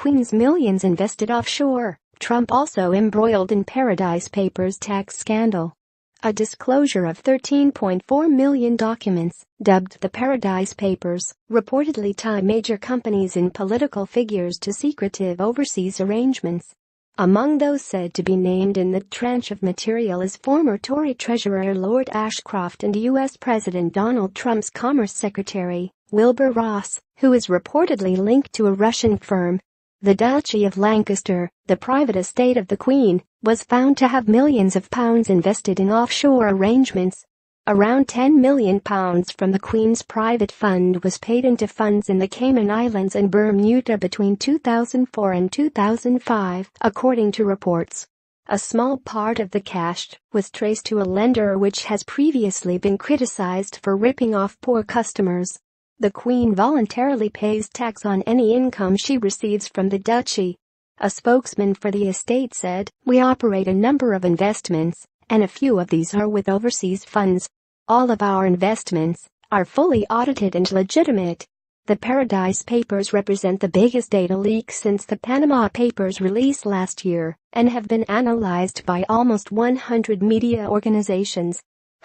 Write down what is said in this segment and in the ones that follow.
Queen's millions invested offshore. Trump also embroiled in Paradise Papers tax scandal. A disclosure of 13.4 million documents, dubbed the Paradise Papers, reportedly tie major companies and political figures to secretive overseas arrangements. Among those said to be named in the tranche of material is former Tory Treasurer Lord Ashcroft and U.S. President Donald Trump's Commerce Secretary, Wilbur Ross, who is reportedly linked to a Russian firm. The Duchy of Lancaster, the private estate of the Queen, was found to have millions of pounds invested in offshore arrangements. Around £10 million from the Queen's private fund was paid into funds in the Cayman Islands and Bermuda between 2004 and 2005, according to reports. A small part of the cash was traced to a lender which has previously been criticized for ripping off poor customers. The Queen voluntarily pays tax on any income she receives from the duchy. A spokesman for the estate said, "We operate a number of investments, and a few of these are with overseas funds. All of our investments are fully audited and legitimate." The Paradise Papers represent the biggest data leak since the Panama Papers release last year and have been analyzed by almost 100 media organizations.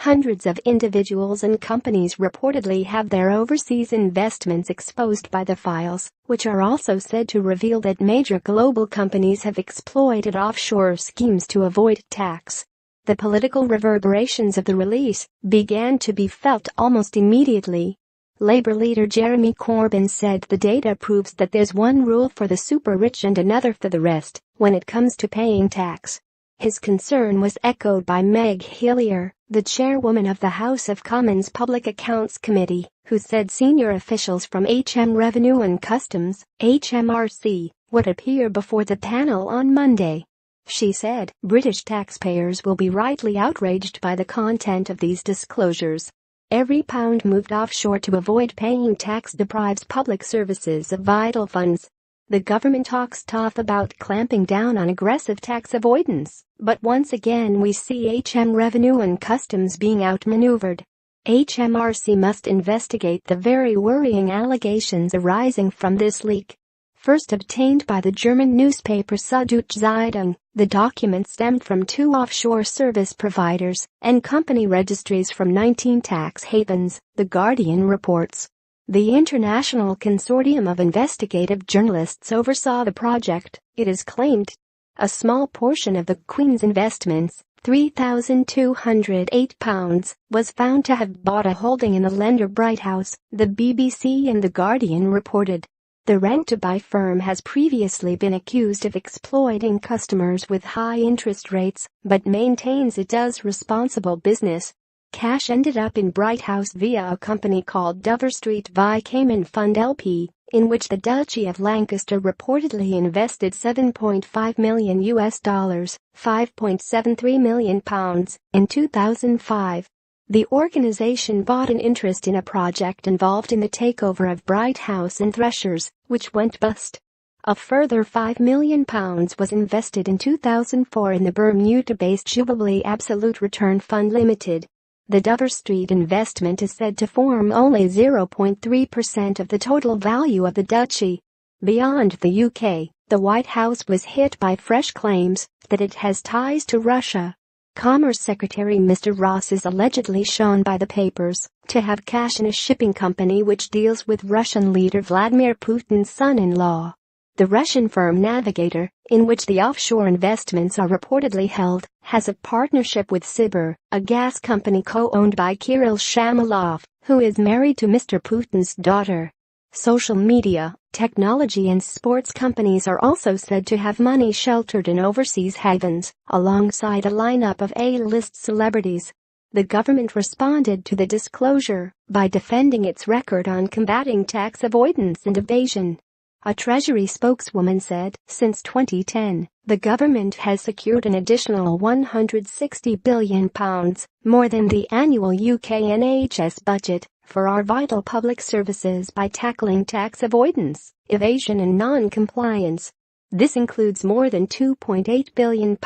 Hundreds of individuals and companies reportedly have their overseas investments exposed by the files, which are also said to reveal that major global companies have exploited offshore schemes to avoid tax. The political reverberations of the release began to be felt almost immediately. Labour leader Jeremy Corbyn said the data proves that there's one rule for the super-rich and another for the rest when it comes to paying tax. His concern was echoed by Meg Hillier, the chairwoman of the House of Commons Public Accounts Committee, who said senior officials from Revenue and Customs, HMRC, would appear before the panel on Monday. She said, "British taxpayers will be rightly outraged by the content of these disclosures. Every pound moved offshore to avoid paying tax deprives public services of vital funds." The government talks tough about clamping down on aggressive tax avoidance, but once again we see Revenue and Customs being outmaneuvered. HMRC must investigate the very worrying allegations arising from this leak. First obtained by the German newspaper Süddeutsche Zeitung, the documents stemmed from 2 offshore service providers and company registries from 19 tax havens, The Guardian reports. The International Consortium of Investigative Journalists oversaw the project, it is claimed. A small portion of the Queen's investments, £3,208, was found to have bought a holding in the lender Bright House, the BBC and The Guardian reported. The rent-to-buy firm has previously been accused of exploiting customers with high interest rates, but maintains it does responsible business. Cash ended up in Bright House via a company called Dover Street Vi Cayman Fund LP, in which the Duchy of Lancaster reportedly invested $7.5 million £5.73 million in 2005. The organization bought an interest in a project involved in the takeover of Bright House and Threshers, which went bust. A further £5 million was invested in 2004 in the Bermuda-based Jubilee Absolute Return Fund Limited. The Dover Street investment is said to form only 0.3% of the total value of the duchy. Beyond the UK, the White House was hit by fresh claims that it has ties to Russia. Commerce Secretary Mr. Ross is allegedly shown by the papers to have cash in a shipping company which deals with Russian leader Vladimir Putin's son-in-law. The Russian firm Navigator, in which the offshore investments are reportedly held, has a partnership with Sibur, a gas company co-owned by Kirill Shamalov, who is married to Mr. Putin's daughter. Social media, technology and sports companies are also said to have money sheltered in overseas havens, alongside a lineup of A-list celebrities. The government responded to the disclosure by defending its record on combating tax avoidance and evasion. A Treasury spokeswoman said, since 2010, the government has secured an additional £160 billion, more than the annual UK NHS budget, for our vital public services by tackling tax avoidance, evasion and non-compliance. This includes more than £2.8 billion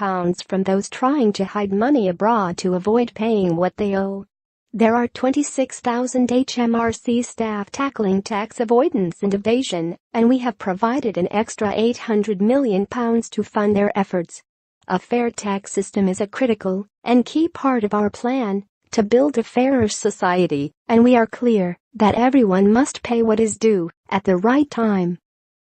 from those trying to hide money abroad to avoid paying what they owe. There are 26,000 HMRC staff tackling tax avoidance and evasion, and we have provided an extra £800 million to fund their efforts. A fair tax system is a critical and key part of our plan to build a fairer society, and we are clear that everyone must pay what is due at the right time.